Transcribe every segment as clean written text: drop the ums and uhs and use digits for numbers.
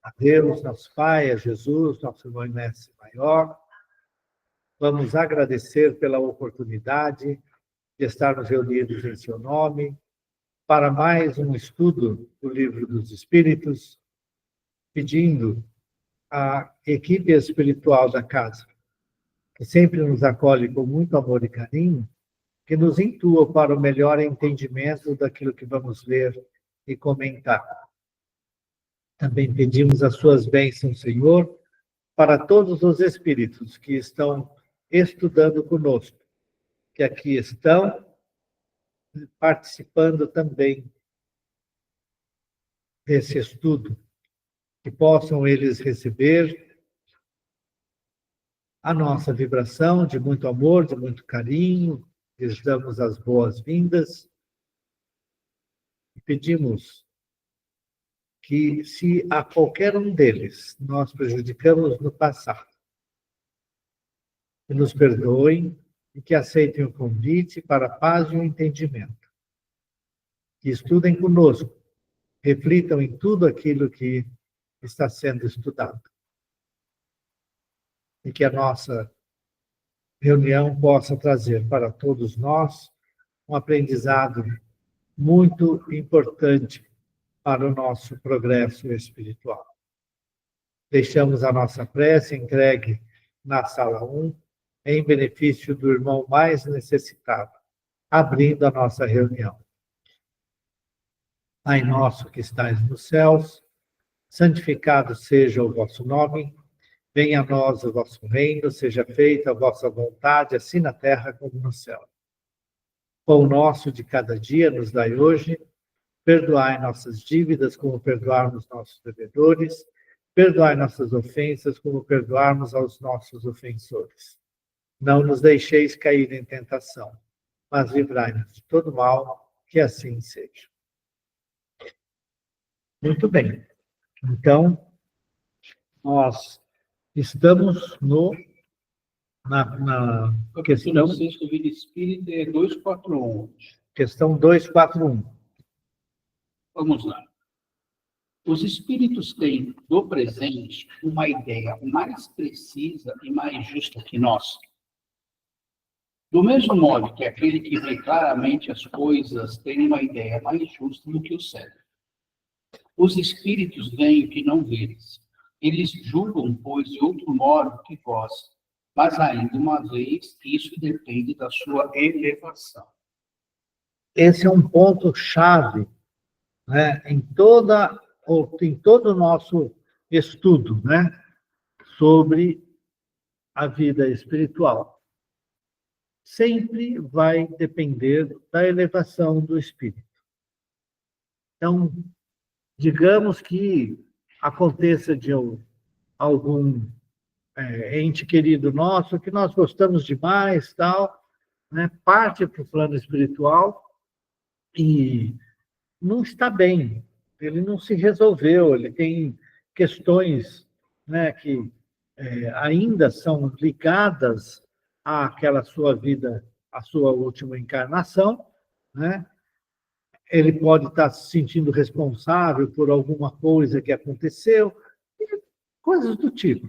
a Deus, nosso Pai, a Jesus, nosso irmão e mestre maior. Vamos agradecer pela oportunidade de estarmos reunidos em seu nome para mais um estudo do Livro dos Espíritos, pedindo à equipe espiritual da casa, que sempre nos acolhe com muito amor e carinho, que nos intua para o melhor entendimento daquilo que vamos ler e comentar. Também pedimos as suas bênçãos, Senhor, para todos os espíritos que estão estudando conosco, que aqui estão participando também desse estudo, que possam eles receber a nossa vibração de muito amor, de muito carinho, lhes damos as boas-vindas e pedimos que, se a qualquer um deles nós prejudicamos no passado, que nos perdoem e que aceitem o convite para a paz e o entendimento. Que estudem conosco, reflitam em tudo aquilo que está sendo estudado. E que a nossa reunião possa trazer para todos nós um aprendizado muito importante para o nosso progresso espiritual. Deixamos a nossa prece entregue na sala 1, em benefício do irmão mais necessitado, abrindo a nossa reunião. Pai nosso que estais nos céus, santificado seja o vosso nome, venha a nós o vosso reino, seja feita a vossa vontade, assim na terra como no céu. Pão nosso de cada dia nos dai hoje, perdoai nossas dívidas como perdoarmos nossos devedores, perdoai nossas ofensas como perdoarmos aos nossos ofensores. Não nos deixeis cair em tentação, mas livrai-nos de todo mal, que assim seja. Muito bem. Então, nós estamos na questão... O sexto Vida Espírita é 241. Questão 241. Vamos lá. Os espíritos têm, do presente, uma ideia mais precisa e mais justa que nós. Do mesmo modo que aquele que vê claramente as coisas tem uma ideia mais justa do que o cérebro. Os espíritos veem o que não vês. Eles julgam, pois, de outro modo que vós. Mas, ainda uma vez, isso depende da sua elevação. Esse é um ponto-chave, né, em todo o nosso estudo, né, sobre a vida espiritual. Sempre vai depender da elevação do espírito. Então, digamos que aconteça de algum ente querido nosso, que nós gostamos demais, tal, né, parte para o plano espiritual e não está bem, ele não se resolveu, ele tem questões, né, que ainda são ligadas àquela sua vida, à sua última encarnação, né? Ele pode estar se sentindo responsável por alguma coisa que aconteceu, coisas do tipo.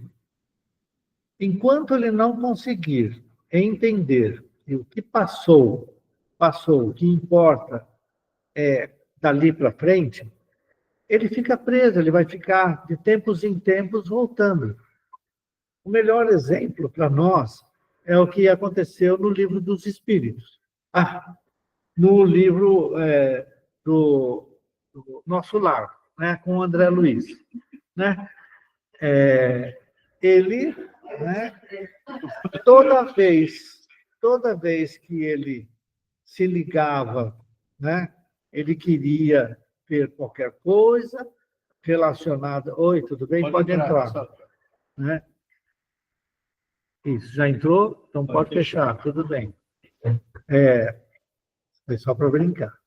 Enquanto ele não conseguir entender que o que passou, o que importa é dali para frente, ele fica preso, ele vai ficar de tempos em tempos voltando. O melhor exemplo para nós é o que aconteceu no Livro dos Espíritos. No livro do Nosso Lar, né, com o André Luiz. Né? Ele, né, toda vez que ele se ligava, né, ele queria ver qualquer coisa relacionada... Oi, tudo bem? Pode entrar. Né? Isso, já entrou? Então pode fechar, tudo bem. Foi só para brincar.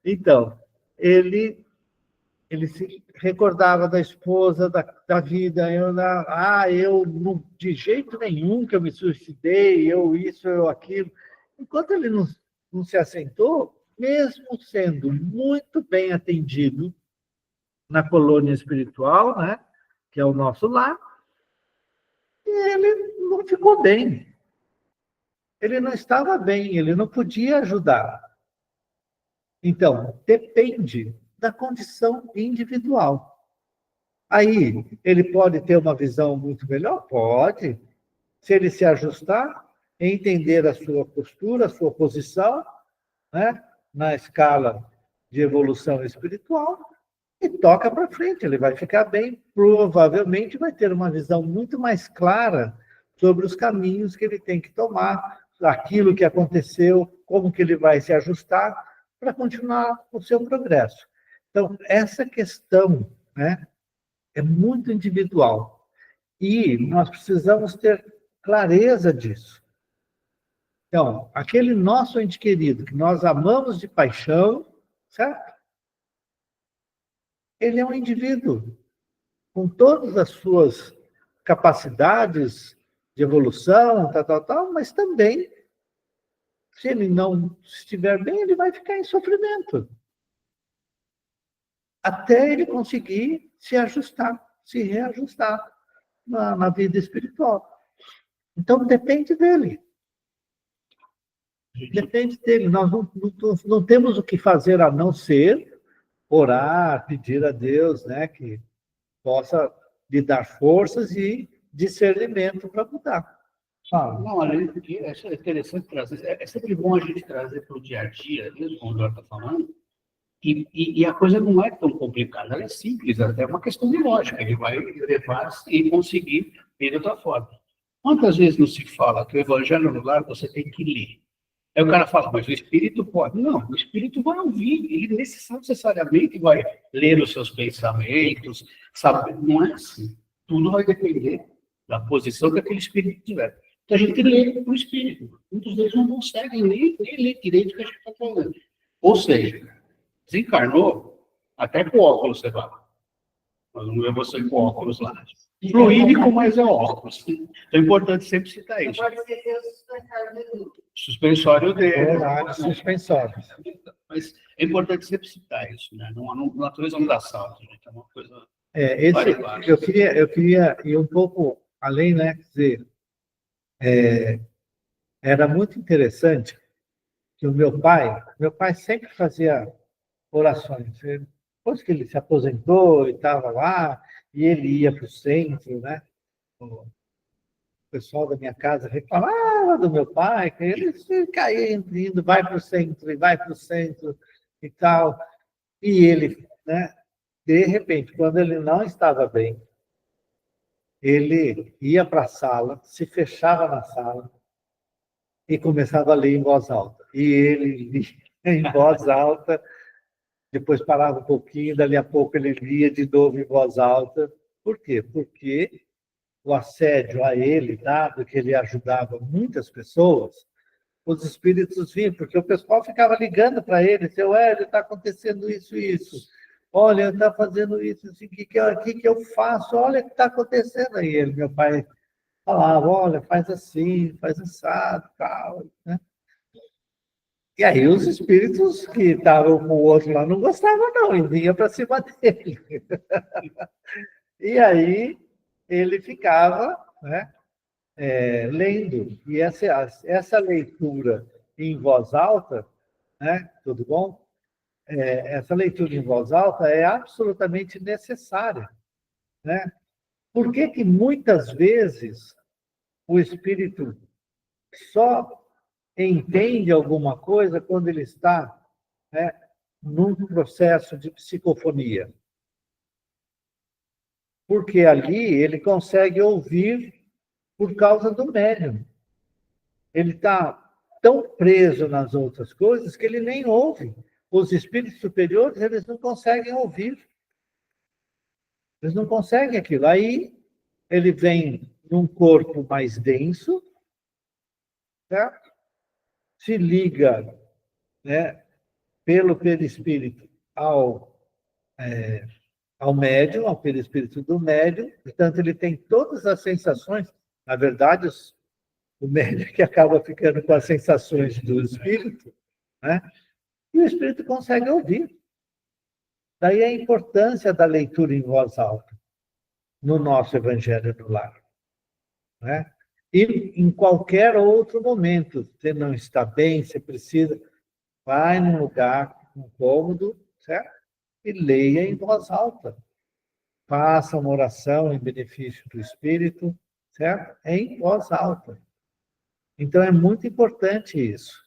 Então, ele se recordava da esposa, da vida. Eu não, de jeito nenhum que eu me suicidei, eu isso, eu aquilo. Enquanto ele não se assentou, mesmo sendo muito bem atendido na colônia espiritual, né, que é o nosso lar, ele não ficou bem. Ele não estava bem, ele não podia ajudar. Então, depende da condição individual. Aí, ele pode ter uma visão muito melhor? Pode. Se ele se ajustar, entender a sua postura, a sua posição, né, na escala de evolução espiritual, e toca para frente, ele vai ficar bem, provavelmente vai ter uma visão muito mais clara sobre os caminhos que ele tem que tomar, aquilo que aconteceu, como que ele vai se ajustar para continuar o seu progresso. Então, essa questão, né, é muito individual e nós precisamos ter clareza disso. Então, aquele nosso ente querido que nós amamos de paixão, certo? Ele é um indivíduo com todas as suas capacidades de evolução, tal, mas também, se ele não estiver bem, ele vai ficar em sofrimento. Até ele conseguir se ajustar, se reajustar na vida espiritual. Então, depende dele. Depende dele. Nós não temos o que fazer a não ser orar, pedir a Deus, né, que possa lhe dar forças e discernimento para mudar. Não, além do que, é interessante trazer, é sempre bom a gente trazer para o dia a dia, mesmo como o Eduardo está falando, e a coisa não é tão complicada, ela é simples, até é uma questão de lógica, ele vai levar e conseguir ver de outra forma. Quantas vezes não se fala que o evangelho no lar você tem que ler? Aí o cara fala, mas o espírito pode. Não, o espírito vai ouvir, ele necessariamente vai ler os seus pensamentos, sabe? Não é assim. Tudo vai depender da posição que aquele espírito tiver. Então a gente lê para o espírito. Muitos deles não conseguem nem ler direito o que a gente está falando. Ou seja, desencarnou, até com óculos você vai. Nós não vemos você com óculos lá. Fluídico, mas é óculos. Então é importante sempre citar isso. Pode esquecer o Suspensório dele. Suspensório. Mas é importante sempre citar isso, né? A natureza não dá salto, gente. É uma coisa. Eu queria ir um pouco além, né? Quer dizer, era muito interessante que o meu pai sempre fazia orações. Depois que ele se aposentou e estava lá, e ele ia para o centro, né? O pessoal da minha casa reclamava do meu pai, que ele caía indo, vai para o centro, e vai para o centro e tal. E ele, né? De repente, quando ele não estava bem, ele ia para a sala, se fechava na sala e começava a ler em voz alta. E ele lia em voz alta, depois parava um pouquinho, dali a pouco ele lia de novo em voz alta. Por quê? Porque o assédio a ele, dado que ele ajudava muitas pessoas, os espíritos vinham, porque o pessoal ficava ligando para ele, seu Hélio, está acontecendo isso e isso. Olha, está fazendo isso, o que eu faço? Olha o que está acontecendo aí. Ele, meu pai, falava, olha, faz assim, faz assado, tal, né? E aí os espíritos que estavam com o outro lá não gostavam, não, e vinha para cima dele. E aí ele ficava, né, lendo. E essa leitura em voz alta, né, tudo bom? Essa leitura em voz alta é absolutamente necessária, né? Por que muitas vezes o espírito só entende alguma coisa quando ele está, né, num processo de psicofonia? Porque ali ele consegue ouvir por causa do médium. Ele está tão preso nas outras coisas que ele nem ouve. Os espíritos superiores, eles não conseguem ouvir. Eles não conseguem aquilo. Aí ele vem num corpo mais denso, certo? Se liga, né, pelo perispírito ao médium, ao perispírito do médium, portanto, ele tem todas as sensações, na verdade, o médium que acaba ficando com as sensações do espírito, né? e o espírito consegue ouvir. Daí a importância da leitura em voz alta no nosso Evangelho do Lar, né? E em qualquer outro momento, você não está bem, você precisa, vai num lugar, num cômodo, certo? E leia em voz alta. Faça uma oração em benefício do espírito, certo? Em voz alta. Então é muito importante isso.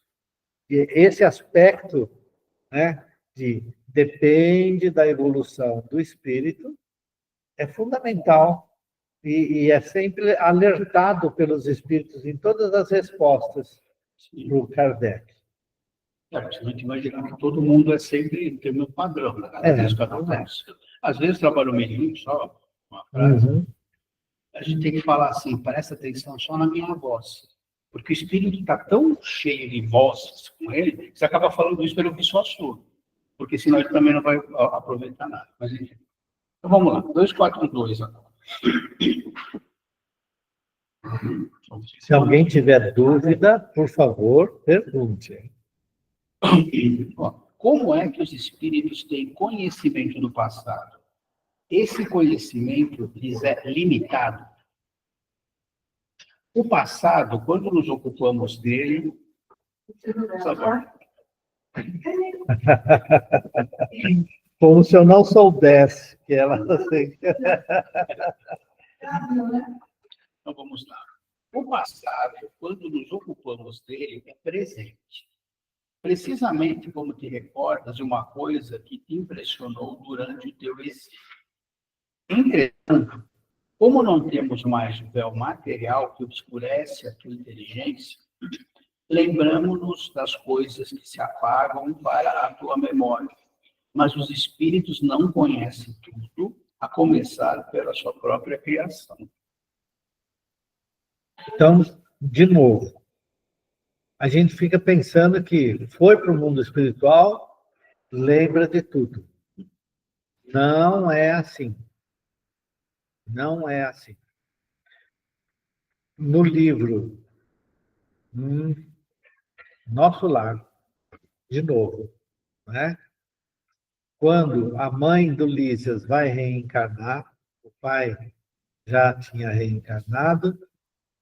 E esse aspecto, né, de depende da evolução do espírito, é fundamental e é sempre alertado pelos espíritos em todas as respostas Sim. para o Kardec. A gente imagina que todo mundo é sempre tem o mesmo padrão, né? Às vezes trabalha um minuto só, uma frase. Uhum. A gente tem que falar assim, presta atenção só na minha voz. Porque o espírito está tão cheio de vozes com ele, que você acaba falando isso pelo que só sua. Porque senão ele também não vai aproveitar nada. Mas enfim. Então vamos lá, 242 agora. Se alguém tiver dúvida, por favor, pergunte. Como é que os espíritos têm conhecimento do passado? Esse conhecimento lhes é limitado. O passado, quando nos ocupamos dele, Como se eu não soubesse que ela... Então vamos lá. O passado, quando nos ocupamos dele, é presente. Precisamente como te recordas de uma coisa que te impressionou durante o teu exílio. Entretanto, como não temos mais o véu material que obscurece a tua inteligência, lembramos-nos das coisas que se apagam para a tua memória. Mas os espíritos não conhecem tudo, a começar pela sua própria criação. Então, de novo, a gente fica pensando que foi para o mundo espiritual, lembra de tudo. Não é assim. Não é assim. No livro Nosso Lar, de novo, né? Quando a mãe do Lísias vai reencarnar, o pai já tinha reencarnado,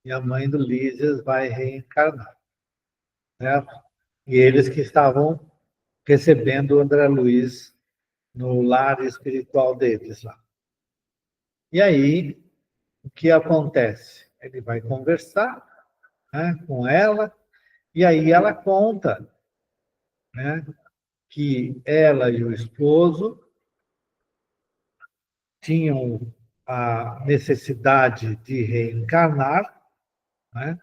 e a mãe do Lísias vai reencarnar, certo? E eles que estavam recebendo o André Luiz no lar espiritual deles lá. E aí, o que acontece? Ele vai conversar, né, com ela, e aí ela conta, né, que ela e o esposo tinham a necessidade de reencarnar, né,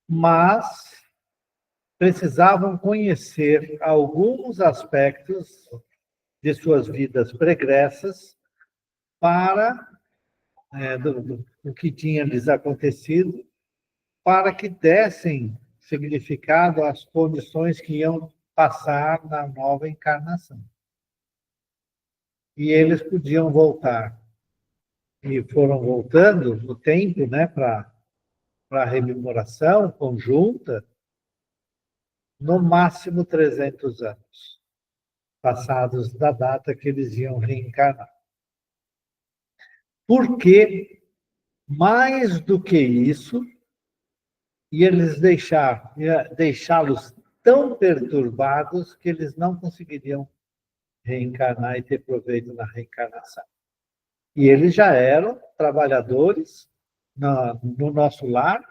mas precisavam conhecer alguns aspectos de suas vidas pregressas para do que tinha lhes acontecido, para que dessem significado às condições que iam passar na nova encarnação. E eles podiam voltar. E foram voltando no tempo, né, para a rememoração conjunta, no máximo 300 anos, passados da data que eles iam reencarnar. Porque, mais do que isso, ia deixá-los tão perturbados que eles não conseguiriam reencarnar e ter proveito na reencarnação. E eles já eram trabalhadores no nosso lar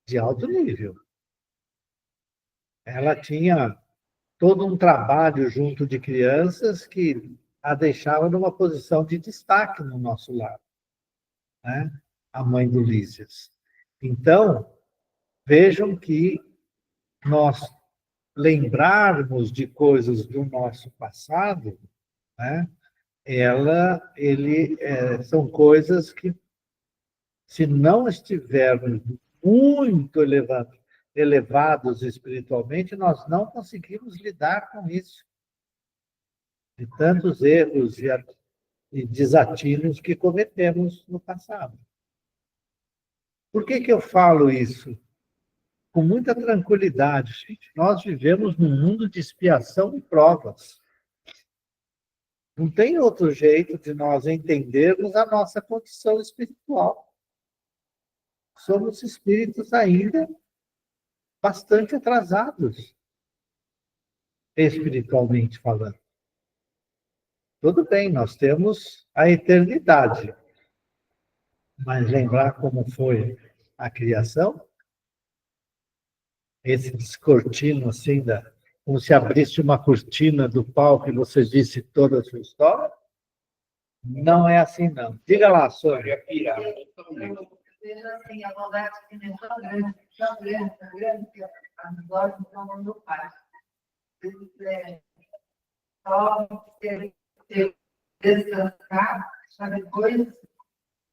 de alto nível. Ela tinha todo um trabalho junto de crianças que a deixava numa posição de destaque no nosso lar, né? A mãe do Lísias. Então, vejam que nós lembrarmos de coisas do nosso passado, né? São coisas que, se não estivermos muito elevados espiritualmente, nós não conseguimos lidar com isso. De tantos erros e desatinos que cometemos no passado. Por que eu falo isso? com muita tranquilidade, gente. Nós vivemos num mundo de expiação e provas. Não tem outro jeito de nós entendermos a nossa condição espiritual. Somos espíritos ainda bastante atrasados, espiritualmente falando. Tudo bem, nós temos a eternidade, mas lembrar como foi a criação, esse descortino assim, como se abrisse uma cortina do palco e você disse toda a sua história, não é assim, não. Diga lá, Sônia. Veja assim, a maldade que é tão grande, tão grande, tão grande, que as glórias estão no meu pai. Só ter descansar, para depois,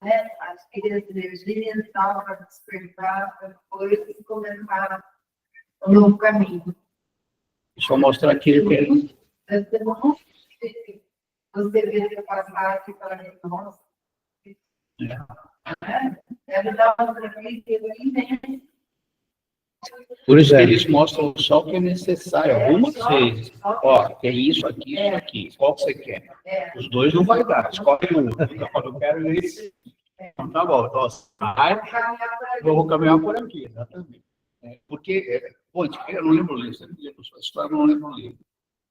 né, adquirir as energias e tal, para despertar, para depois começar um novo caminho. Deixa eu mostrar aqui. Você vê que passar aqui para mim, nossa. Deve dar uma tranquilidade aí, né? Por isso que eles mostram só o que é necessário, algumas vezes. Ó, tem isso aqui, isso aqui. Qual que você quer? Os dois não vai dar, escolhe um. Eu quero esse. Então, tá bom, nossa, vou caminhar por aqui, exatamente. Porque, eu não lembro o livro, você me lembra a sua história, eu não lembro o livro.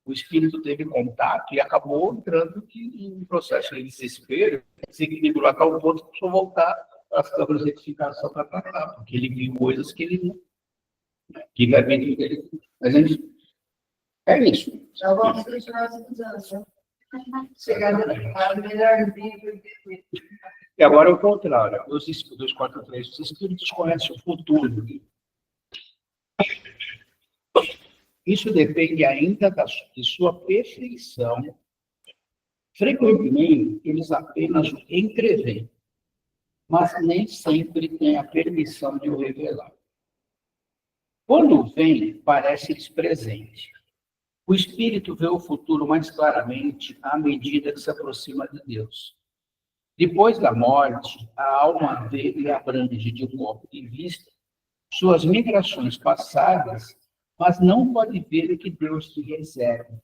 O espírito teve contato e acabou entrando em um processo de desespero, se equilibrou até o ponto que precisou voltar às câmaras de retificação para tratar, porque ele viu coisas que ele não. Que vai vir dele. Mas é isso. Já vamos continuar estudando. Chegar a melhor livro. E agora é o contrário. Os 243, os espíritos conhecem o futuro. Isso depende ainda de sua perfeição. Frequentemente, eles apenas o entreveem, mas nem sempre têm a permissão de o revelar. Quando vem, parece-lhes presente. O espírito vê o futuro mais claramente à medida que se aproxima de Deus. Depois da morte, a alma dele abrange de corpo e vista suas migrações passadas, mas não pode ver o que Deus lhe reserva.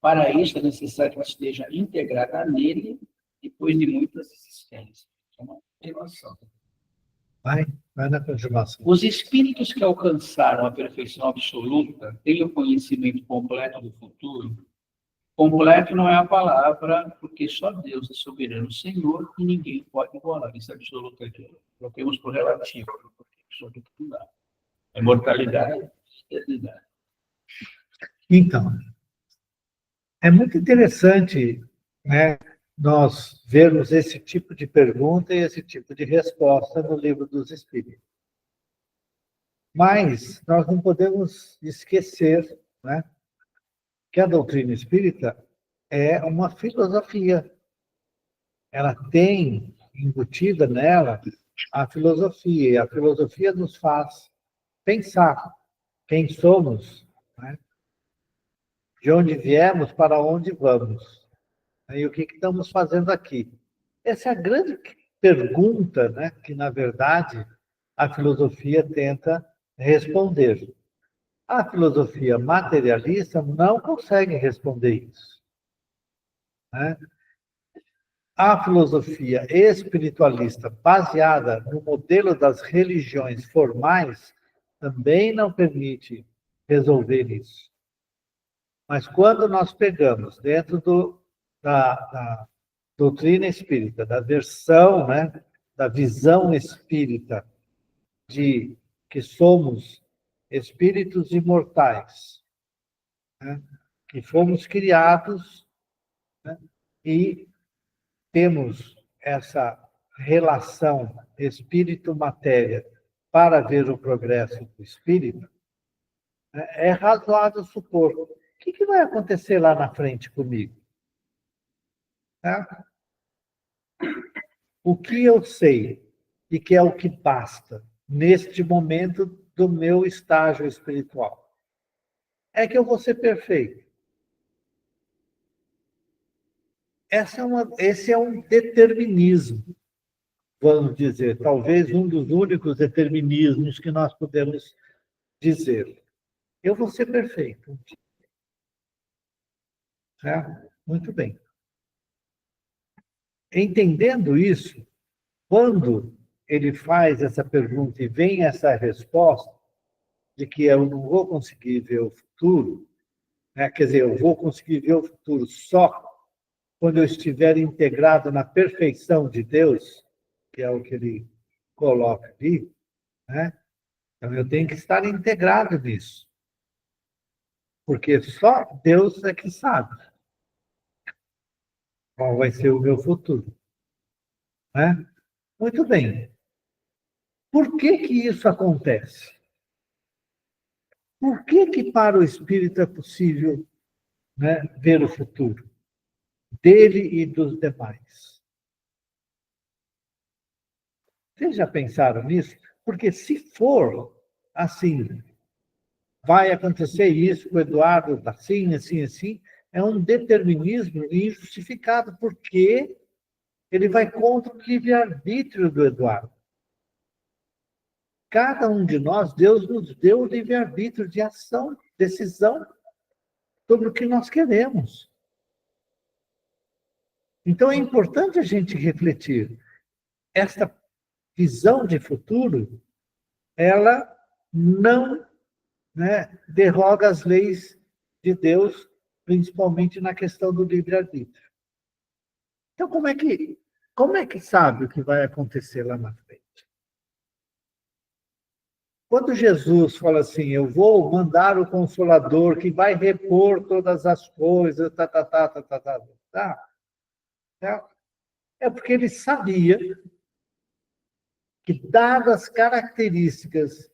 Para isso é necessário que esteja integrada nele depois de muitas existências. É uma relação. Vai na continuação. Os espíritos que alcançaram a perfeição absoluta têm o conhecimento completo do futuro. Completo não é a palavra, porque só Deus é soberano Senhor e ninguém pode igualar. Isso é absoluto aqui. Coloquemos por relativo, porque absoluto não dá. É imortalidade, eternidade. Então, é muito interessante, né, nós vermos esse tipo de pergunta e esse tipo de resposta no Livro dos Espíritos. Mas nós não podemos esquecer, né, que a doutrina espírita é uma filosofia. Ela tem embutida nela a filosofia, e a filosofia nos faz pensar quem somos, né, de onde viemos, para onde vamos, e o que estamos fazendo aqui. Essa é a grande pergunta, né, que, na verdade, a filosofia tenta responder. A filosofia materialista não consegue responder isso, né? A filosofia espiritualista, baseada no modelo das religiões formais, também não permite resolver isso. Mas quando nós pegamos dentro da doutrina espírita, da versão, né, da visão espírita de que somos espíritos imortais, né, que fomos criados, né, e temos essa relação espírito-matéria para ver o progresso do espírito, né, é razoável supor o que vai acontecer lá na frente comigo. Tá? O que eu sei e que é o que basta neste momento do meu estágio espiritual é que eu vou ser perfeito. Esse é um determinismo, vamos dizer, talvez um dos únicos determinismos que nós podemos dizer: eu vou ser perfeito. Certo? Muito bem. Entendendo isso, quando ele faz essa pergunta e vem essa resposta de que eu não vou conseguir ver o futuro, né? Quer dizer, eu vou conseguir ver o futuro só quando eu estiver integrado na perfeição de Deus, que é o que ele coloca ali, né? Então eu tenho que estar integrado nisso, porque só Deus é que sabe qual vai ser o meu futuro, né? Muito bem. Por que que isso acontece? Por que que para o espírito é possível, né, ver o futuro dele e dos demais? Vocês já pensaram nisso? Porque se for assim, vai acontecer isso com o Eduardo, assim, assim, assim, é um determinismo injustificado, porque ele vai contra o livre-arbítrio do Eduardo. Cada um de nós, Deus nos deu o livre-arbítrio de ação, decisão sobre o que nós queremos. Então é importante a gente refletir. Esta visão de futuro, ela não, né, derroga as leis de Deus, principalmente na questão do livre-arbítrio. Então, como é que sabe o que vai acontecer lá na frente? Quando Jesus fala assim, eu vou mandar o Consolador que vai repor todas as coisas, é porque ele sabia que, dadas as características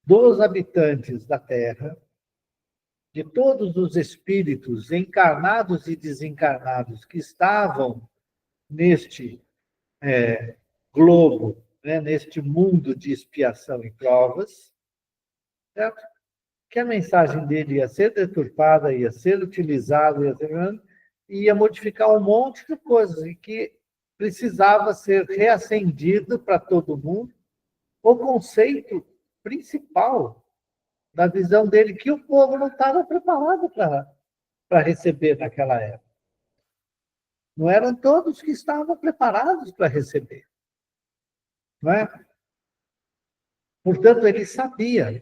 dos habitantes da Terra, de todos os espíritos encarnados e desencarnados que estavam neste globo, né, neste mundo de expiação e provas, certo? Que a mensagem dele ia ser deturpada, ia ser utilizada, ia modificar um monte de coisas, e que precisava ser reacendido para todo mundo o conceito principal da visão dele, que o povo não estava preparado para receber naquela época. Não eram todos que estavam preparados para receber. Não é? Portanto, ele sabia.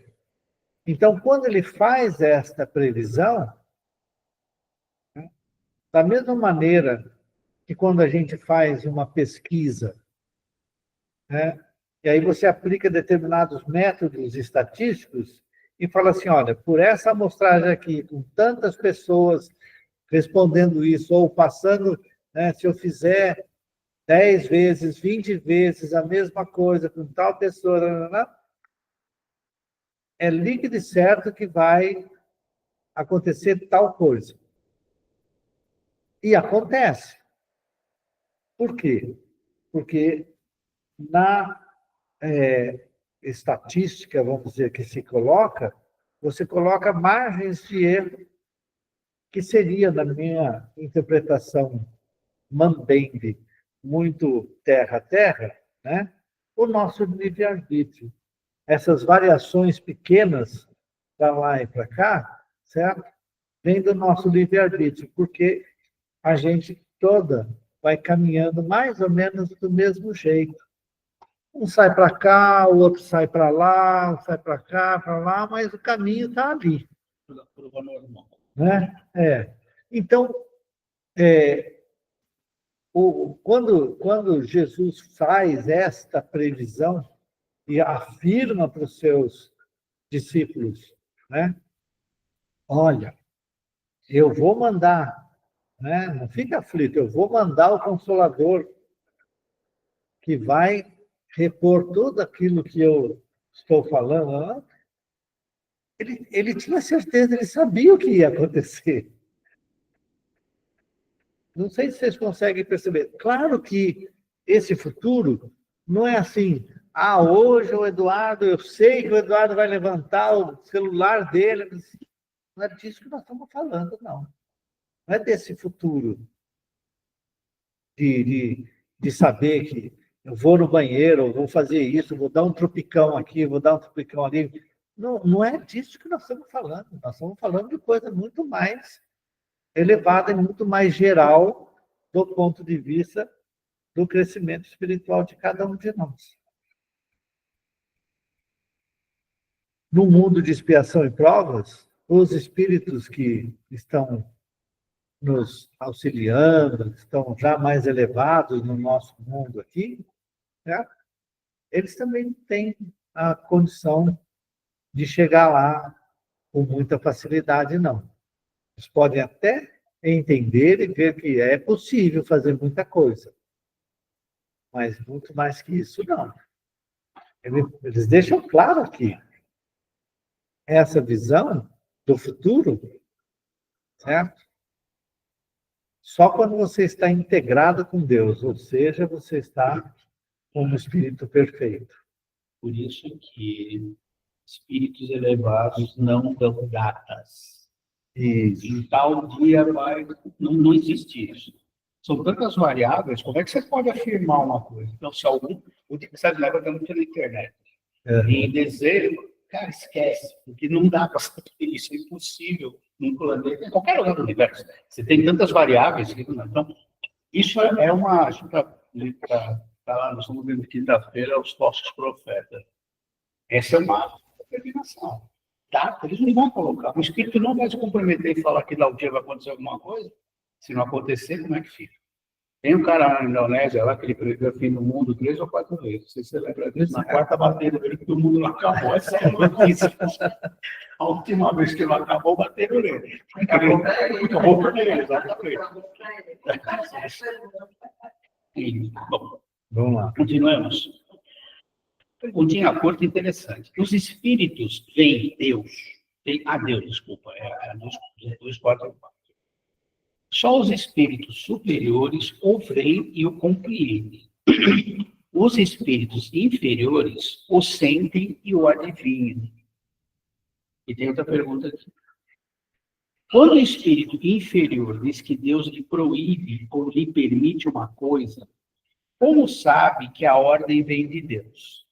Então, quando ele faz esta previsão, né, da mesma maneira que quando a gente faz uma pesquisa, né, e aí você aplica determinados métodos estatísticos e fala assim, olha, por essa amostragem aqui, com tantas pessoas respondendo isso, ou passando, né, se eu fizer 10 vezes, 20 vezes a mesma coisa com tal pessoa, é líquido e certo que vai acontecer tal coisa. E acontece. Por quê? Porque na estatística, vamos dizer, que se coloca, você coloca margens de erro, que seria, na minha interpretação mambembe, muito terra a terra, né? O nosso livre-arbítrio. Essas variações pequenas para lá e para cá, certo? Vem do nosso livre-arbítrio, porque a gente toda vai caminhando mais ou menos do mesmo jeito. Um sai para cá, o outro sai para lá, um sai para cá, para lá, mas o caminho está ali. Né? Então, quando Jesus faz esta previsão e afirma para os seus discípulos, né? Olha, eu vou mandar, né? Não fique aflito, eu vou mandar o Consolador que vai repor tudo aquilo que eu estou falando. Ele tinha certeza, ele sabia o que ia acontecer. Não sei se vocês conseguem perceber. Claro que esse futuro não é assim, hoje o Eduardo, eu sei que o Eduardo vai levantar o celular dele. Não é disso que nós estamos falando, não. Não é desse futuro de saber que eu vou no banheiro, eu vou fazer isso, vou dar um tropicão aqui, vou dar um tropicão ali. Não é disso que nós estamos falando. Nós estamos falando de coisa muito mais elevada e muito mais geral do ponto de vista do crescimento espiritual de cada um de nós. No mundo de expiação e provas, os espíritos que estão nos auxiliando, estão já mais elevados no nosso mundo aqui, né? Eles também têm a condição de chegar lá com muita facilidade, não. Eles podem até entender e ver que é possível fazer muita coisa, mas muito mais que isso, não. Eles deixam claro aqui essa visão do futuro, certo? Só quando você está integrado com Deus, ou seja, você está como espírito perfeito. Por isso que espíritos elevados não dão datas. Isso. Em tal dia vai... Não existe isso. São tantas variáveis, como é que você pode afirmar uma coisa? Então, se algum... Sabe, leva muito pela internet. Em desejo, cara, esquece, porque não dá para saber isso, é impossível num planeta, em qualquer lugar do universo. Você tem tantas variáveis. Então, isso é uma... Lá, nós estamos vendo quinta-feira os falsos profetas. Essa é uma determinação. Tá? Eles não vão colocar. O espírito não vai se comprometer e falar que lá um dia vai acontecer alguma coisa. Se não acontecer, como é que fica? Tem um cara na Indonésia lá que ele previu o fim do mundo 3 ou 4 vezes. Não sei se você lembra disso. Na quarta bateram ele que o mundo não acabou. Essa é a notícia. A última vez que não acabou, bateram nele. Acabou por ele, exatamente. Bom, Vamos lá. continuamos. Perguntinha curta interessante. Os espíritos veem Deus, Deus, desculpa, é 244. Só os espíritos superiores o veem e o compreendem. Os espíritos inferiores o sentem e o adivinham. E tem outra pergunta aqui. Quando o espírito inferior diz que Deus lhe proíbe ou lhe permite uma coisa, como sabe que a ordem vem de Deus?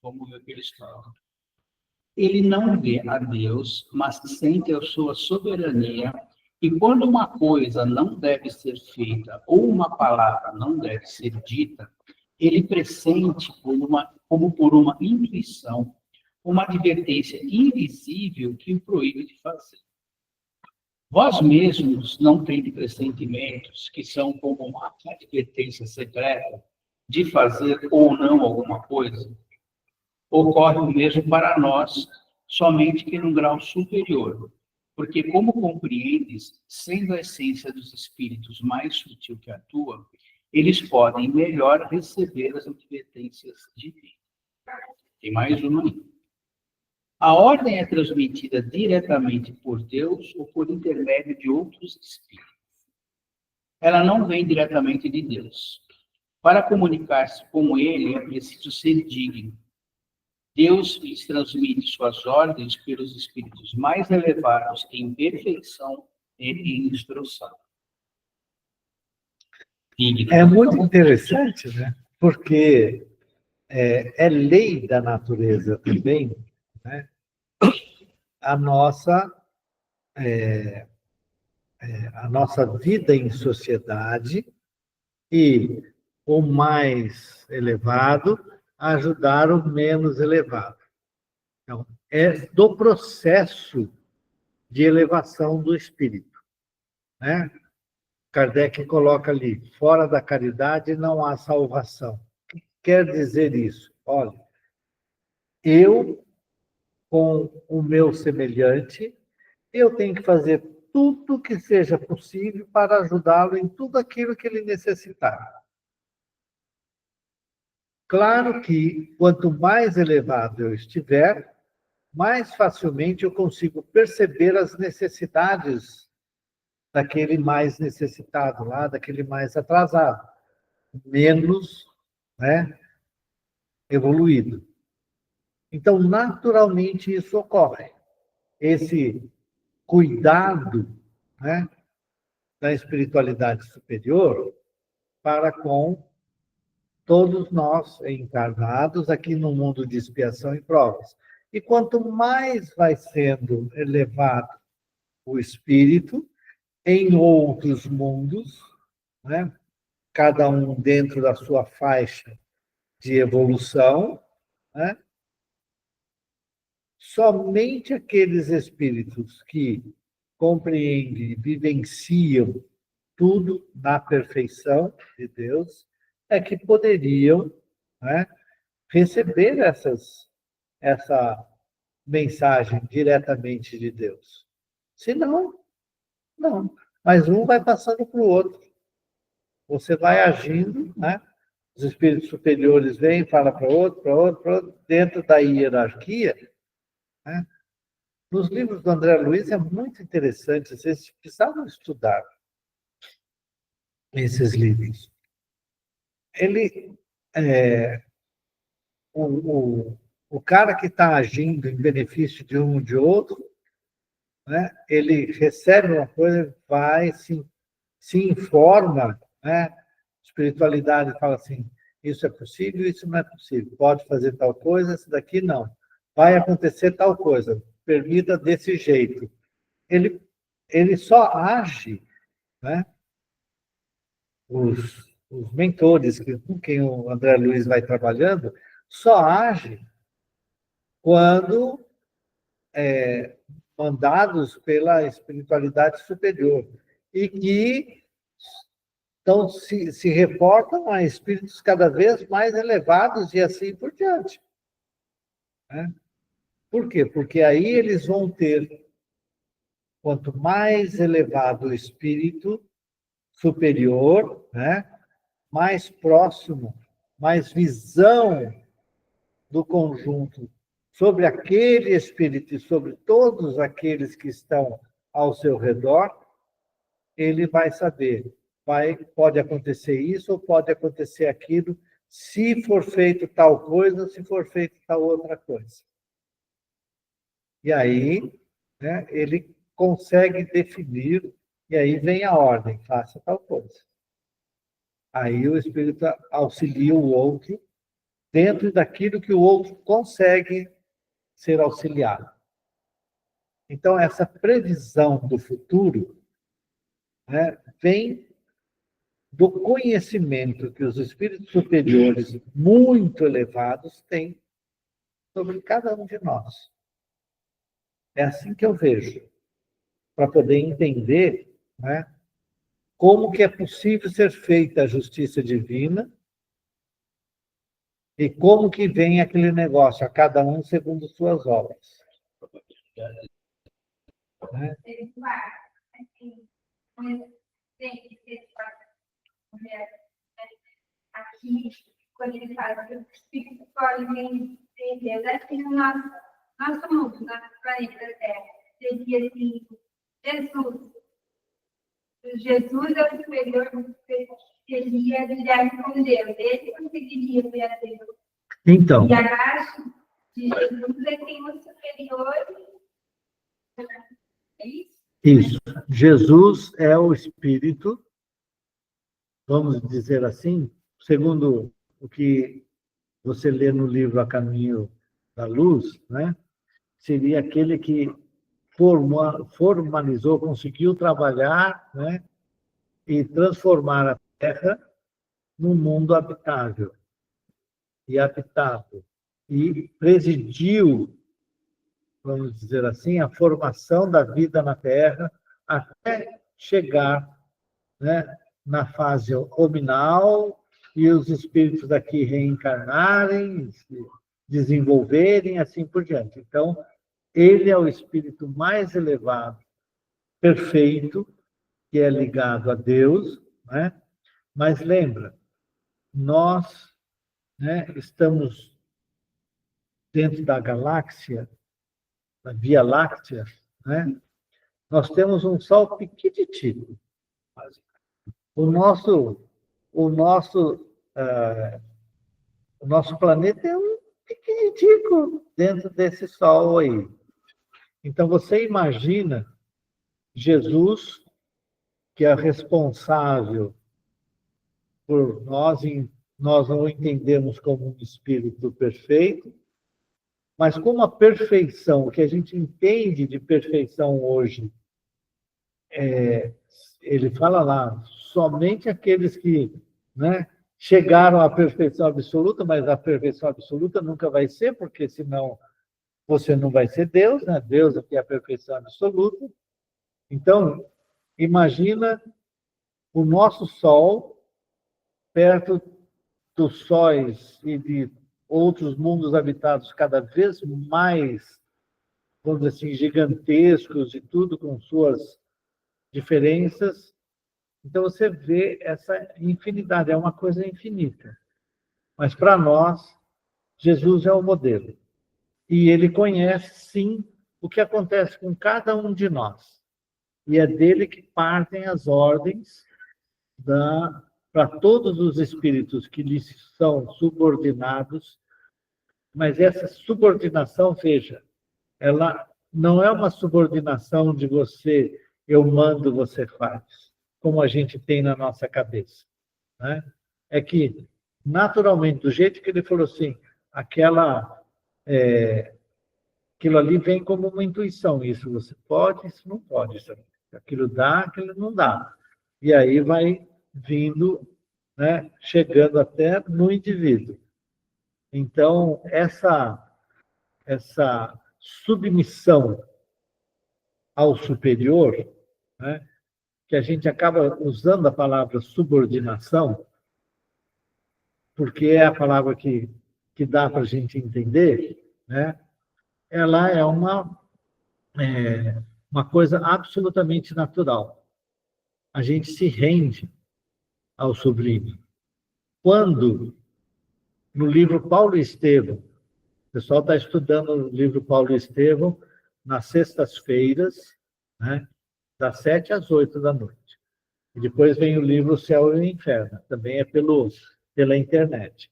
Como eles falam. Ele não vê a Deus, mas sente a sua soberania. E quando uma coisa não deve ser feita ou uma palavra não deve ser dita, ele pressente como por uma intuição, uma advertência invisível que o proíbe de fazer. Vós mesmos não tendes pressentimentos que são como uma advertência secreta de fazer ou não alguma coisa? Ocorre o mesmo para nós, somente que num grau superior. Porque, como compreendes, sendo a essência dos espíritos mais sutil que atua, eles podem melhor receber as advertências divinas. Tem mais uma aí. A ordem é transmitida diretamente por Deus ou por intermédio de outros espíritos. Ela não vem diretamente de Deus. Para comunicar-se com ele, é preciso ser digno. Deus lhes transmite suas ordens pelos espíritos mais elevados em perfeição e em instrução. É muito interessante, né? Porque é lei da natureza também, né? A nossa vida em sociedade e o mais elevado ajudar o menos elevado. Então, é do processo de elevação do espírito, né? Kardec coloca ali, fora da caridade não há salvação. O que quer dizer isso? Olha, eu, com o meu semelhante, eu tenho que fazer tudo que seja possível para ajudá-lo em tudo aquilo que ele necessitar. Claro que, quanto mais elevado eu estiver, mais facilmente eu consigo perceber as necessidades daquele mais necessitado lá, daquele mais atrasado, menos, né, evoluído. Então, naturalmente, isso ocorre. Esse cuidado, né, da espiritualidade superior para com todos nós encarnados aqui no mundo de expiação e provas. E quanto mais vai sendo elevado o espírito em outros mundos, né? Cada um dentro da sua faixa de evolução, né? Somente aqueles espíritos que compreendem e vivenciam tudo na perfeição de Deus é que poderiam, né, receber essa mensagem diretamente de Deus. Se não, não. Mas um vai passando para o outro. Você vai agindo, né? Os espíritos superiores vêm, fala para outro, para outro, para outro, dentro da hierarquia, né? Nos livros do André Luiz é muito interessante, vocês precisavam estudar esses livros. Ele, o cara que está agindo em benefício de um ou de outro, né? Ele recebe uma coisa, vai, se informa, né? Espiritualidade fala assim, isso é possível, isso não é possível. Pode fazer tal coisa, isso daqui não. Vai acontecer tal coisa, permita desse jeito. Ele só age, né? Os mentores com quem o André Luiz vai trabalhando, só age quando mandados pela espiritualidade superior e que então se reportam a espíritos cada vez mais elevados e assim por diante, né? Por quê? Porque aí eles vão ter, quanto mais elevado o espírito superior, né, mais próximo, mais visão do conjunto sobre aquele espírito e sobre todos aqueles que estão ao seu redor, ele vai saber, pode acontecer isso ou pode acontecer aquilo, se for feito tal coisa, se for feito tal outra coisa. E aí, né, ele consegue definir, e aí vem a ordem, faça tal coisa. Aí o espírito auxilia o outro dentro daquilo que o outro consegue ser auxiliado. Então, essa previsão do futuro, né, vem do conhecimento que os espíritos superiores muito elevados têm sobre cada um de nós. É assim que eu vejo, para poder entender, né, como que é possível ser feita a justiça divina e como que vem aquele negócio, a cada um segundo suas obras. Né? Aqui, quando ele fala que os espíritos podem entender, né, que nós somos, nosso planeta Terra, seria assim, Jesus é o superior, seria lidar com Deus, ele conseguiria ver a Deus. Então. E abaixo de Jesus é tem o superior. É isso? Isso. Jesus é o Espírito, vamos dizer assim, segundo o que você lê no livro A Caminho da Luz, né? Seria aquele que formalizou, conseguiu trabalhar, né? E transformar a Terra num mundo habitável e habitável. E presidiu, vamos dizer assim, a formação da vida na Terra até chegar, né, na fase hominal e os espíritos aqui reencarnarem, se desenvolverem, assim por diante. Então, ele é o espírito mais elevado, perfeito, que é ligado a Deus, né? Mas lembra, nós, né, estamos dentro da galáxia, da Via Láctea, né? Nós temos um Sol pequititico. O nosso, o nosso, o nosso planeta é um pequititico dentro desse Sol aí. Então, você imagina Jesus, que é responsável por nós não o entendemos como um espírito perfeito, Mas como a perfeição, o que a gente entende de perfeição hoje, ele fala lá, somente aqueles que, né, chegaram à perfeição absoluta, mas a perfeição absoluta nunca vai ser, porque senão você não vai ser Deus, né? Deus aqui é a perfeição absoluta. Então, imagina o nosso Sol perto dos sóis e de outros mundos habitados cada vez mais, vamos dizer assim, gigantescos e tudo com suas diferenças. Então você vê essa infinidade, é uma coisa infinita. Mas para nós, Jesus é o modelo. E ele conhece, sim, o que acontece com cada um de nós. E é dele que partem as ordens para todos os espíritos que lhe são subordinados. Mas essa subordinação, veja, ela não é uma subordinação de você, eu mando, você faz, como a gente tem na nossa cabeça, né? É que, naturalmente, do jeito que ele falou assim, aquilo ali vem como uma intuição, isso você pode, isso não pode, isso, aquilo dá, aquilo não dá. E aí vai vindo, né, chegando até no indivíduo. Então, essa submissão ao superior, né, que a gente acaba usando a palavra subordinação, porque é a palavra que dá para a gente entender, né, ela é uma coisa absolutamente natural. A gente se rende ao sublime. Quando, no livro Paulo e Estevão, o pessoal está estudando o livro Paulo e Estevão nas sextas-feiras, né, das 7 às 8 da noite. E depois vem o livro O Céu e o Inferno, também é pela internet.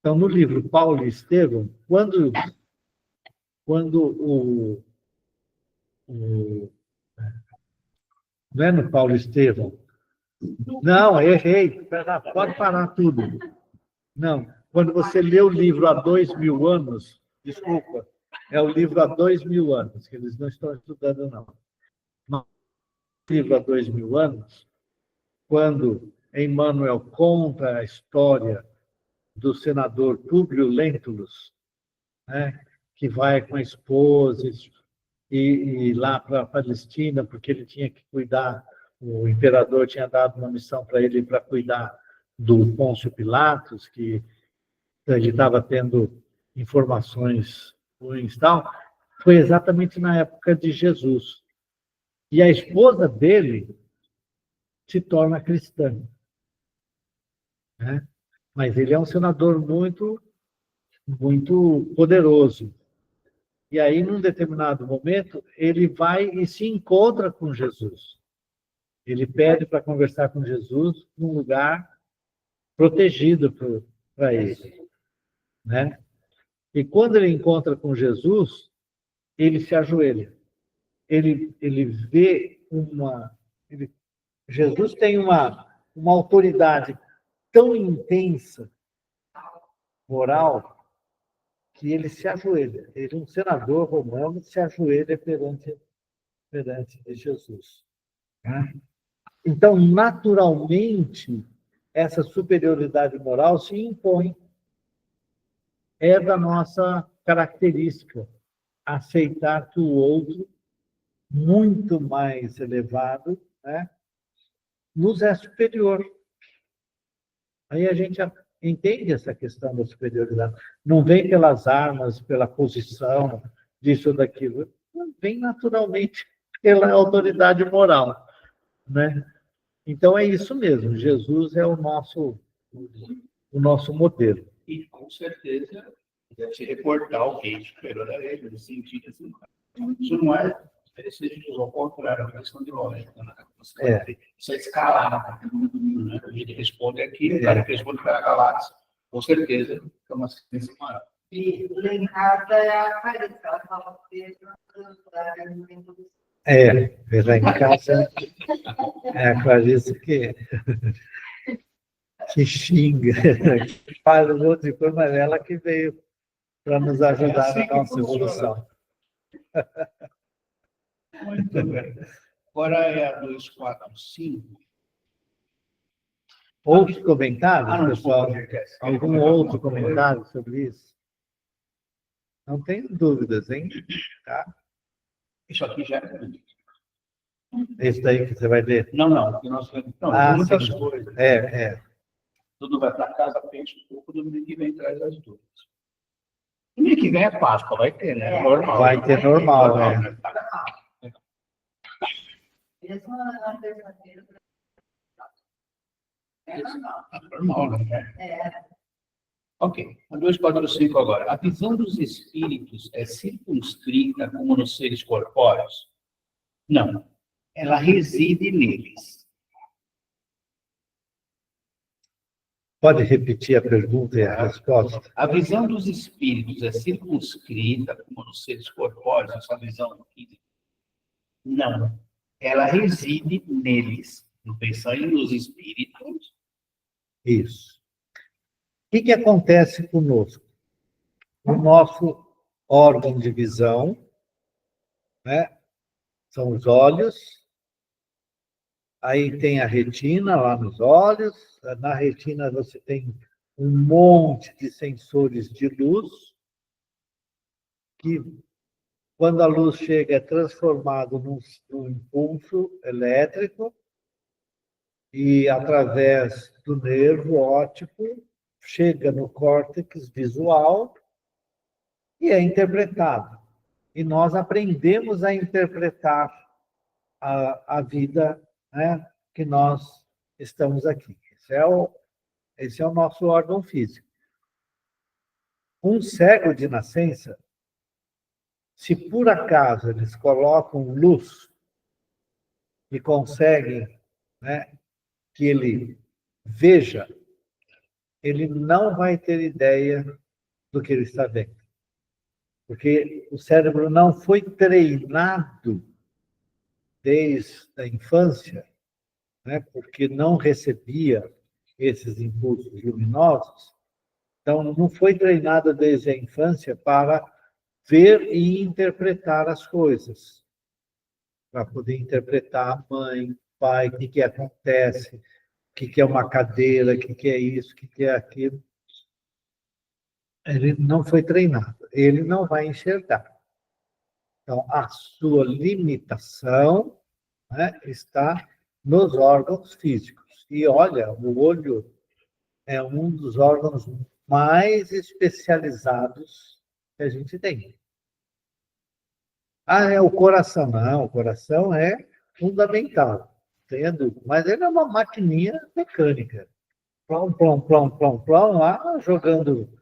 Então, no livro Paulo e Estevão, quando não é no Paulo e Estevão, não, errei, pode parar tudo. Não, quando você lê o livro há 2000 anos, desculpa, é o livro há 2000 anos, que eles não estão estudando, não. Mas o livro há 2000 anos, quando Emmanuel conta a história do senador Públio Lentulus, né, que vai com a esposa e lá para a Palestina, porque ele tinha que cuidar, o imperador tinha dado uma missão para ele para cuidar do Pôncio Pilatos, que ele estava tendo informações ruins e tal, foi exatamente na época de Jesus. E a esposa dele se torna cristã, né? Mas ele é um senador muito, muito poderoso. E aí, num determinado momento, ele vai e se encontra com Jesus. Ele pede para conversar com Jesus num lugar protegido para ele, né? E quando ele encontra com Jesus, ele se ajoelha. Ele vê Jesus tem uma autoridade tão intensa, moral, que ele se ajoelha. Ele, um senador romano, se ajoelha perante Jesus, né? Então, naturalmente, essa superioridade moral se impõe. É da nossa característica aceitar que o outro, muito mais elevado, né, nos é superior. Aí a gente entende essa questão da superioridade. Não vem pelas armas, pela posição, disso ou daquilo. Vem naturalmente pela autoridade moral, né? Então é isso mesmo. Jesus é o nosso modelo. E com certeza deve se reportar alguém superior a ele, no sentido assim. Isso não é ao contrário, é uma questão de lógica. Né? Isso é escalada. Né? A gente responde aqui, o cara que responde para a galáxia. Com certeza, é uma ciência maior. E lá em casa é a Clarissa, ela fala Lá em casa é a Clarissa que xinga, que faz um monte de coisa, mas ela que veio para nos ajudar assim na que nossa funciona. evolução. Muito bem. Agora é a 245. Outros comentários, não, pessoal? desculpa, Jéssica. Algum outro comentário sobre isso? Não tenho dúvidas, hein? Tá? Isso aqui já é. Esse daí que você vai ler. Não, porque não, muitas sim. coisas. É. Tudo vai para casa, pensa um pouco, domingo que vem traz as dúvidas. Domingo que vem é Páscoa, vai ter, né? Normal. Vai ter normal, né? Mesmo na terça-feira. Normal, né? É. Ok, a 245 agora. A visão dos espíritos é circunscrita como nos seres corpóreos? Não. Ela reside neles. Pode repetir a pergunta e a resposta? A visão dos espíritos é circunscrita como nos seres corpóreos, essa visão física? Não. Ela reside neles. Não pensando nos espíritos. Isso. O que acontece conosco? O nosso órgão de visão, né, são os olhos, aí tem a retina lá nos olhos, na retina você tem um monte de sensores de luz, que quando a luz chega é transformado num impulso elétrico, e através do nervo óptico chega no córtex visual e é interpretado. E nós aprendemos a interpretar a vida, né, que nós estamos aqui. Esse é o nosso órgão físico. Um cego de nascença, se por acaso eles colocam luz e conseguem, né, que ele veja, ele não vai ter ideia do que ele está vendo. Porque o cérebro não foi treinado desde a infância, né, porque não recebia esses impulsos luminosos, então não foi treinado desde a infância para ver e interpretar as coisas, para poder interpretar a mãe, o pai, o que acontece, o que é uma cadeira, o que é isso, o que é aquilo. Ele não foi treinado, ele não vai enxergar. Então, a sua limitação, né, está nos órgãos físicos. E olha, o olho é um dos órgãos mais especializados que a gente tem. Ah, é o coração. Não, o coração é fundamental, tenha dúvida. Mas ele é uma maquininha mecânica. Plom, plom, plom, plom, plom, lá jogando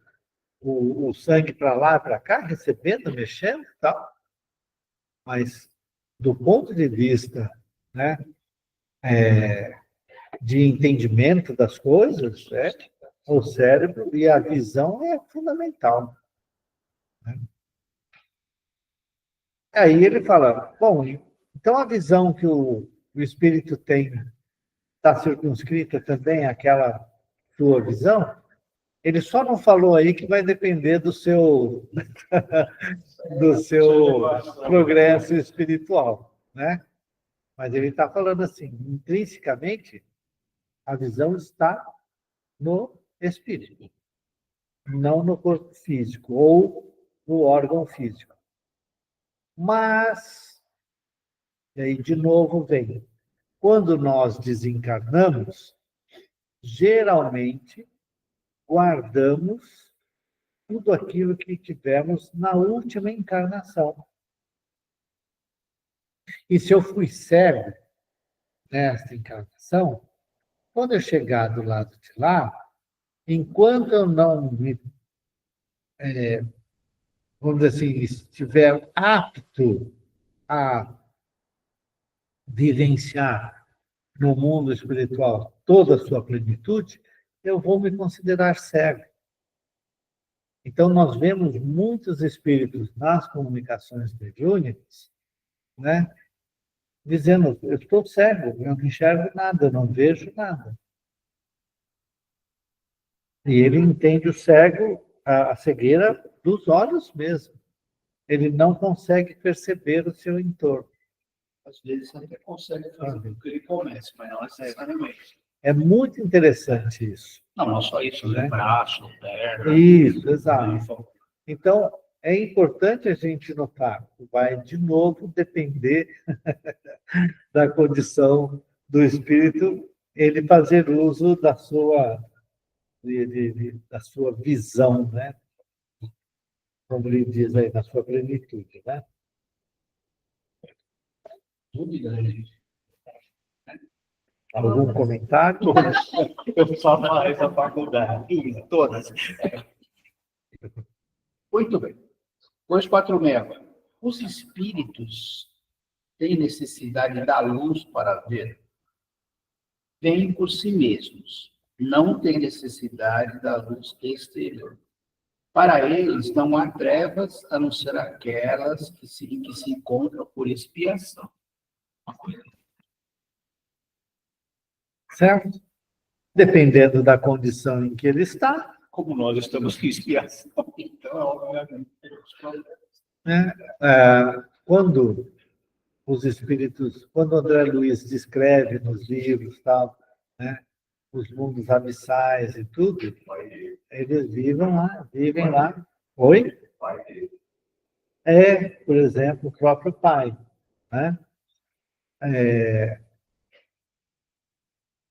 o sangue para lá, para cá, recebendo, mexendo e tal. Mas, do ponto de vista, né, de entendimento das coisas, o cérebro e a visão é fundamental. Né? Aí ele fala, bom, então a visão que o espírito tem está circunscrita também àquela sua visão? Ele só não falou aí que vai depender do seu progresso espiritual, né? Mas ele está falando assim, intrinsecamente, a visão está no espírito, não no corpo físico ou no órgão físico. Mas, e aí de novo vem, quando nós desencarnamos, geralmente guardamos tudo aquilo que tivemos na última encarnação. E se eu fui cego nesta encarnação, quando eu chegar do lado de lá, enquanto eu não me, vamos dizer assim, estiver apto a vivenciar no mundo espiritual toda a sua plenitude, eu vou me considerar cego. Então, nós vemos muitos espíritos nas comunicações mediúnicas, né, dizendo, eu estou cego, eu não enxergo nada, eu não vejo nada. E ele entende o cego a cegueira dos olhos mesmo. Ele não consegue perceber o seu entorno. Às vezes até consegue fazer com que ele comece, mas não necessariamente. É muito interessante isso. Não só isso, né? Braço, perna. Isso, exato. Então, é importante a gente notar, vai de novo depender da condição do espírito, ele fazer uso da sua, da sua visão, né? Como ele diz aí, na sua plenitude, né? Dúvida, gente? Algum comentário? Eu só mais a faculdade. Todas. Muito bem. 246. Os espíritos têm necessidade da luz para ver? Vêm por si mesmos. Não têm necessidade da luz exterior. Para eles, não há trevas a não ser aquelas que se encontram por expiação. Uma coisa. Certo? Dependendo da condição em que ele está. Como nós estamos em expiação, então, obviamente, temos problemas. Quando os espíritos, quando André Luiz descreve nos livros, tal, né, os mundos abissais e tudo, eles vivem lá. Oi? Por exemplo, o próprio pai, né?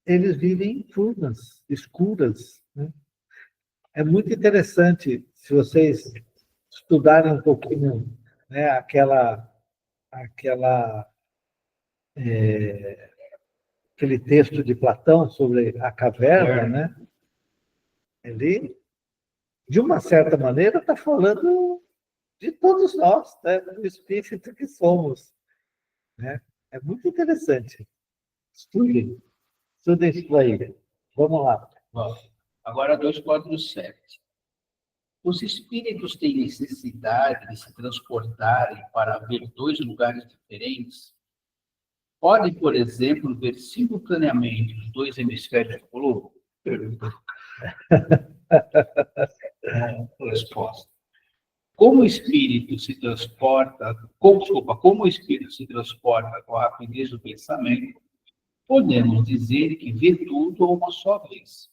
Eles vivem em furnas escuras, né? É muito interessante, se vocês estudarem um pouquinho, né, aquele texto de Platão sobre a caverna, né? Ele, de uma certa maneira, está falando de todos nós, né? Do espírito que somos, né? É muito interessante. Estudem isso aí. Vamos lá. Agora, 247. Os espíritos têm necessidade de se transportarem para ver dois lugares diferentes? Podem, por exemplo, ver simultaneamente os dois hemisférios do globo? Resposta. Como o espírito se transporta com a rapidez do pensamento, podemos dizer que vê tudo a uma só vez.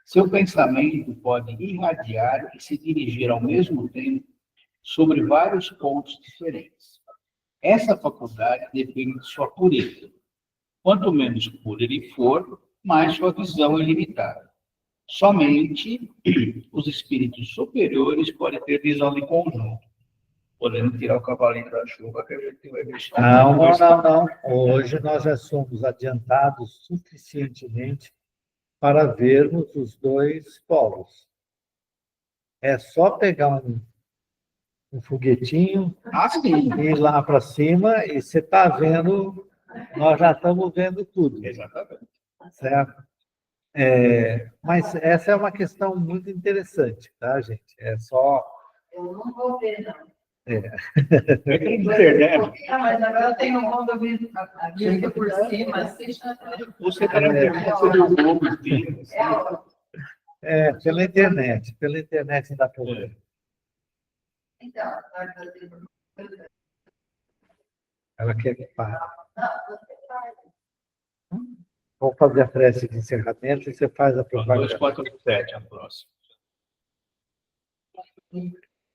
Seu pensamento pode irradiar e se dirigir ao mesmo tempo sobre vários pontos diferentes. Essa faculdade depende de sua pureza. Quanto menos puro ele for, mais sua visão é limitada. Somente os espíritos superiores podem ter visão de conjunto, podendo tirar o cavalinho da chuva que a gente vai ver. Não. Hoje nós já somos adiantados suficientemente para vermos os dois polos. É só pegar um foguetinho e ir lá para cima e você está vendo, nós já estamos vendo tudo. Exatamente. Certo? Mas essa é uma questão muito interessante, tá, gente? Eu não vou ver, não. Mas agora eu tenho um mundo a vista por cima, assim. Você está na internet, você viu o globo inteiro. Pela internet dá para ver. Então, vai fazer. Ela quer que pare. Vamos fazer a prece de encerramento e você faz a propaganda. 247, a próxima.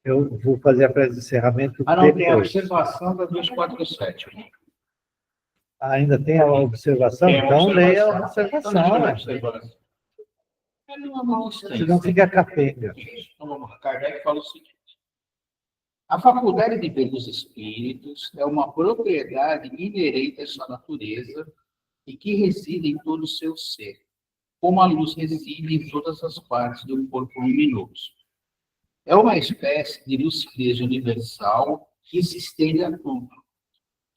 Eu vou fazer a prece de encerramento não, depois. Tem a observação da 247. Ainda tem a observação? Então leia a observação. Senão fica capenga. Então vamos lá. Kardec fala o seguinte. A faculdade de ver os espíritos é uma propriedade inerente à sua natureza e que reside em todo o seu ser, como a luz reside em todas as partes do corpo luminoso. É uma espécie de lucidez universal que se estende a tudo.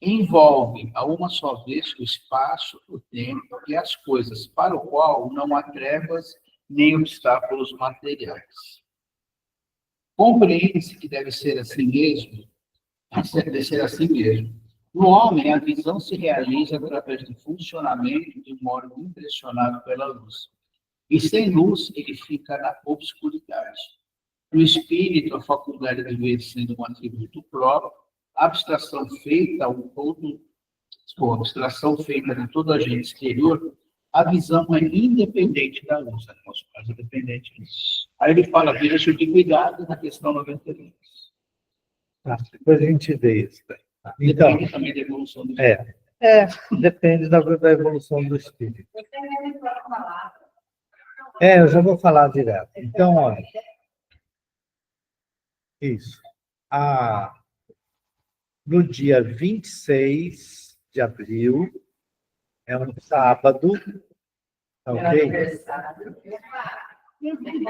Envolve a uma só vez o espaço, o tempo e as coisas, para o qual não há trevas nem obstáculos materiais. Compreende-se que deve ser assim mesmo. No homem, a visão se realiza através do funcionamento de um órgão impressionado pela luz. E sem luz, ele fica na obscuridade. No espírito, a faculdade de ver sendo um atributo próprio, a abstração feita abstração feita de todo agente exterior, a visão é independente da luz, no nosso caso, é dependente disso. Aí ele fala, veja de cuidado na questão 92. Tá, depois a gente vê isso. Então, Depende também da evolução do depende da evolução do espírito. Você vai falar. Eu já vou falar direto. Então, olha, isso. No dia 26 de abril, é um sábado, tá ok?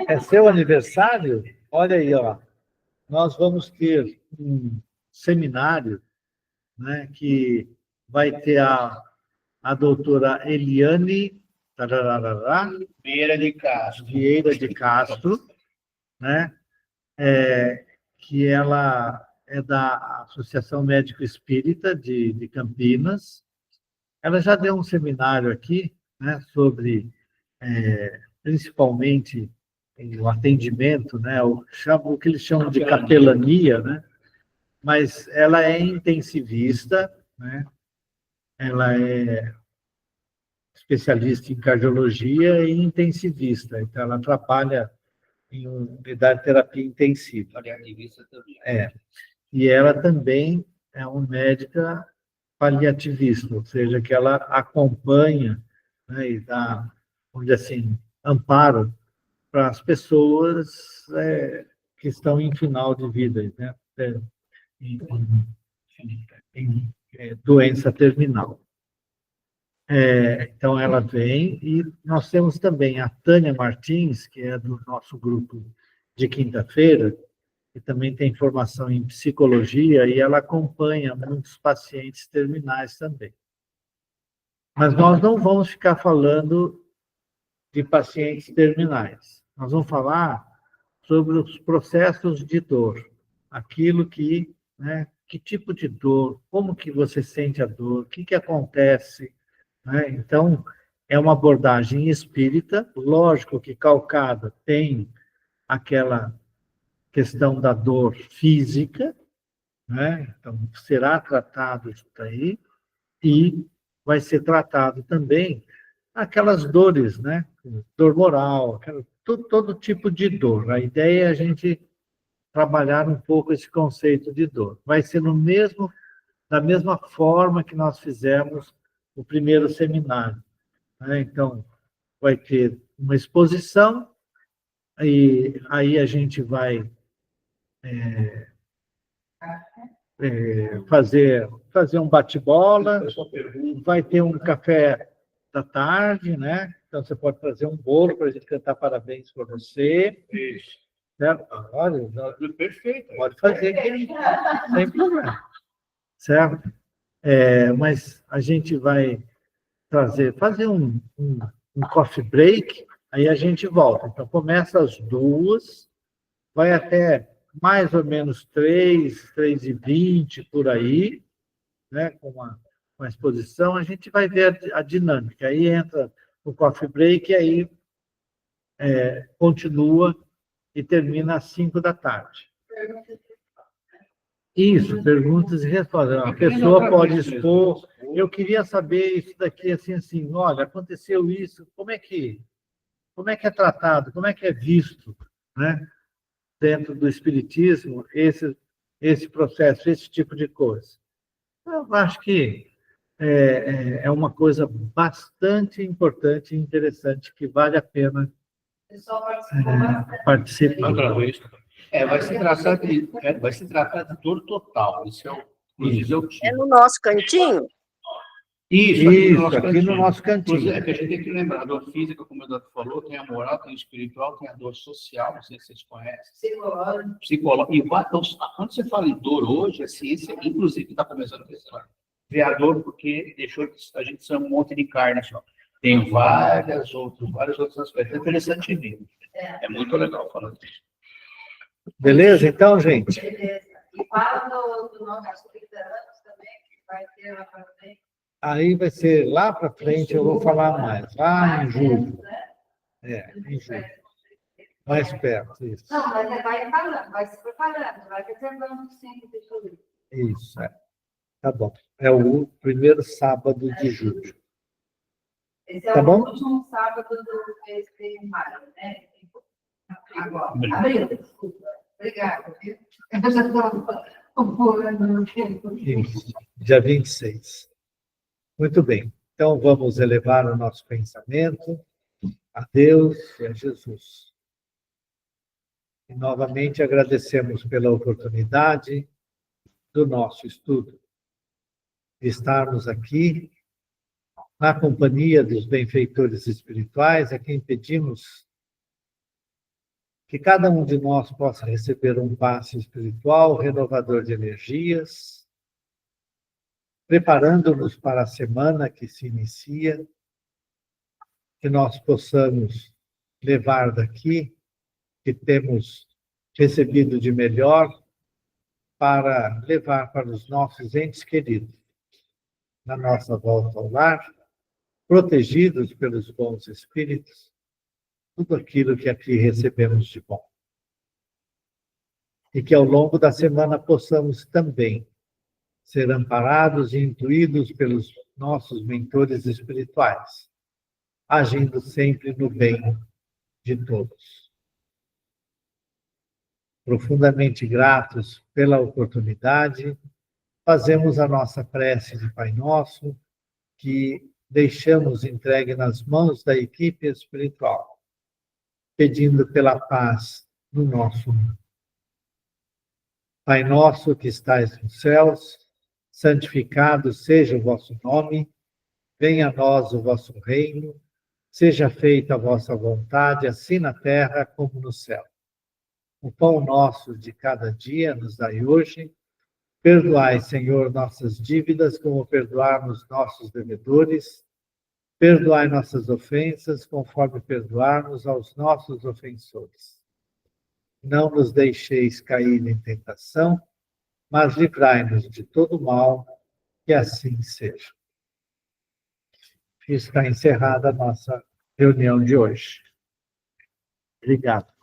É seu aniversário? Olha aí, ó. Nós vamos ter um seminário, né, que vai ter a doutora Eliane Vieira de Castro. Vieira de Castro, né? Que ela é da Associação Médico Espírita de Campinas. Ela já deu um seminário aqui, né, sobre, principalmente, o atendimento, né, o que eles chamam de capelania, né? Mas ela é intensivista, né? Ela é especialista em cardiologia e intensivista, então ela trabalha em unidade de terapia intensiva. Paliativista também. E ela também é uma médica paliativista, ou seja, que ela acompanha, né, e dá, vamos dizer assim, amparo para as pessoas que estão em final de vida, né, em doença terminal. Então, ela vem, e nós temos também a Tânia Martins, que é do nosso grupo de quinta-feira, que também tem formação em psicologia, e ela acompanha muitos pacientes terminais também. Mas nós não vamos ficar falando de pacientes terminais. Nós vamos falar sobre os processos de dor, aquilo que, né, que tipo de dor, como que você sente a dor, o que acontece, né? Então, é uma abordagem espírita, lógico que calcada tem aquela questão da dor física, né? Então, será tratado isso daí, e vai ser tratado também aquelas dores, né? Dor moral, todo tipo de dor. A ideia é a gente trabalhar um pouco esse conceito de dor. Vai ser da mesma forma que nós fizemos o primeiro seminário, né? Então, vai ter uma exposição, e aí a gente vai fazer um bate-bola, vai ter um café da tarde, né? Então, você pode trazer um bolo para a gente cantar parabéns para você. Isso. Certo? Olha, Perfeito. pode fazer, sem problema. Certo? Mas a gente vai fazer um coffee break, aí a gente volta. Então, começa às 2h, vai até mais ou menos 3h20, por aí, né, com a exposição, a gente vai ver a dinâmica. Aí entra o coffee break, e aí continua e termina às 5h. Isso, perguntas e respostas. A pessoa pode expor. Eu queria saber isso daqui, assim, olha, aconteceu isso, como é que é tratado, como é que é visto, né, dentro do espiritismo, esse processo, esse tipo de coisa. Eu acho que é uma coisa bastante importante e interessante, que vale a pena participar. Vai se tratar de dor total. Isso é o título. É no nosso cantinho? Isso, aqui no nosso cantinho. É que a gente tem que lembrar, a dor física, como o Eduardo falou, tem a moral, tem a espiritual, tem a dor social, não sei se vocês conhecem. Psicológica. E então, quando você fala em dor hoje, a ciência, inclusive, está começando a pensar. Ver a dor porque deixou a gente ser um monte de carne só. Tem vários outros aspectos. É interessante ver. É muito legal falar disso. Beleza, então, gente? Beleza. E fala do nosso 30 anos também, que vai ter lá para frente. Aí vai ser lá para frente, eu vou falar mais, lá em julho. Em julho. Mais perto, isso. Não, mas vai falando, vai se preparando, vai reservando sempre de tudo. Isso, é. Tá bom. É o primeiro sábado de julho. Esse é Tá o bom? último sábado do mês de maio, né? Agora, abril, desculpa. Obrigada, viu? Eu já estou pulando no tempo. Isso. Dia 26. Muito bem. Então, vamos elevar o nosso pensamento a Deus e a Jesus. E, novamente, agradecemos pela oportunidade do nosso estudo, de estarmos aqui na companhia dos benfeitores espirituais, a quem pedimos que cada um de nós possa receber um passe espiritual renovador de energias, preparando-nos para a semana que se inicia, que nós possamos levar daqui, que temos recebido de melhor, para levar para os nossos entes queridos, na nossa volta ao lar, protegidos pelos bons espíritos, tudo aquilo que aqui recebemos de bom. E que ao longo da semana possamos também ser amparados e intuídos pelos nossos mentores espirituais, agindo sempre no bem de todos. Profundamente gratos pela oportunidade, fazemos a nossa prece de Pai Nosso, que deixamos entregue nas mãos da equipe espiritual, pedindo pela paz no nosso mundo. Pai nosso que estais nos céus, santificado seja o vosso nome, venha a nós o vosso reino, seja feita a vossa vontade, assim na terra como no céu. O pão nosso de cada dia nos dai hoje. Perdoai, Senhor, nossas dívidas, como perdoarmos nossos devedores. Perdoai nossas ofensas, conforme perdoarmos aos nossos ofensores. Não nos deixeis cair em tentação, mas livrai-nos de todo mal, que assim seja. Está encerrada a nossa reunião de hoje. Obrigado.